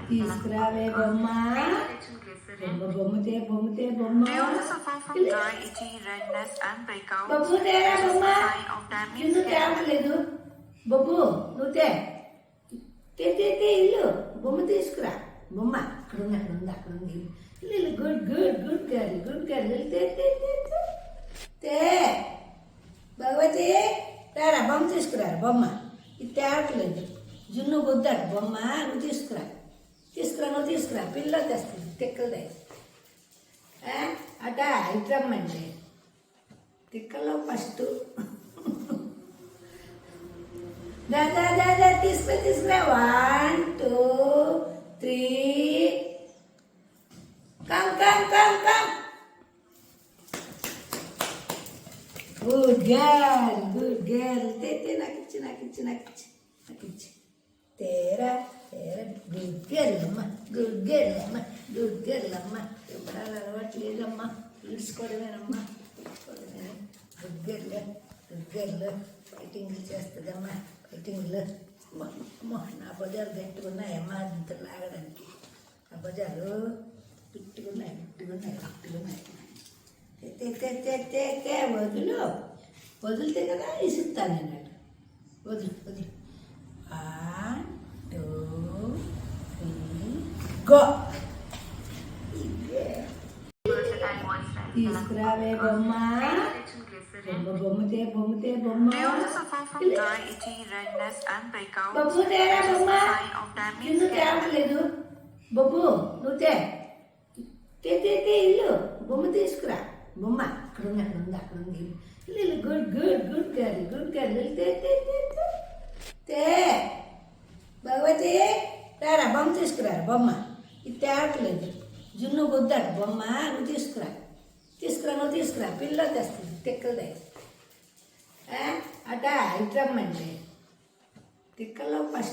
తీసుకురావే బొమ్మ. బొమ్మతే బొమ్మతే బొమ్మ. బొమ్మ తేరా బొమ్మ. నిన్ను తేవట్లేదు. బొబ్బు నువ్వు తే ఇల్లు బొమ్మ తీసుకురా. బొమ్మ అక్కడ ఉంది అక్కడ ఉంది అక్కడ ఉంది. ఇల్లు good good good girl good girl. తే భగవతి రారా బొమ్మ తీసుకురా. బొమ్మ ఇది తేవట్లేదు. జున్ను గుద్దాడు బొమ్మ. నువ్వు తీసుకురా నువ్వు తీసుకురా. పిల్ల తెస్తుంది తిక్కలదే. అట ఇట్రమ్మండి తిక్కలో ఫస్ట్. దాదా దాదా తీసుకురా. 1 2 3 come come come come. Good girl. తే నాకిచ్చి తేరా గుడ్ గర్ల్ అమ్మ. ఎప్పుడు అలవాట్లేదమ్మా. ఈడ్చుకోవడమేనమ్మా. Good girl ఫైటింగ్లు చేస్తుందమ్మా. ఫైటింగ్లు నా భుజాలు గట్టుకున్నాయమ్మా. ఇంత లాగడానికి ఆ భుజాలు పిట్టుకున్నాయి. వదిలితే కదా ఇసిస్తాను నేను. వదులు 1 2 3 గో. తీసుకురావే బొమ్మ. బొమ్మతే బొమ్మతే బొమ్మ. బొమ్మ తేరా బొమ్మ. నిన్ను తేవట్లేదు. బొబ్బు నువ్వు తే ఇల్లు బొమ్మ తీసుకురా. బొమ్మ అక్కడ ఉంది అక్కడ ఉంది అక్కడ ఉంది. ఇల్లు good good good girl good girl. తే భగవతి రారా బొమ్మ తీసుకురా. బొమ్మ ఇది తేవట్లేదు. జున్ను గుద్దాడు బొమ్మ. నువ్వు తీసుకురా నువ్వు తీసుకురా. పిల్ల తెస్తుంది తిక్కలదే. అట ఇట్రమ్మండి తిక్కలో ఫస్ట్.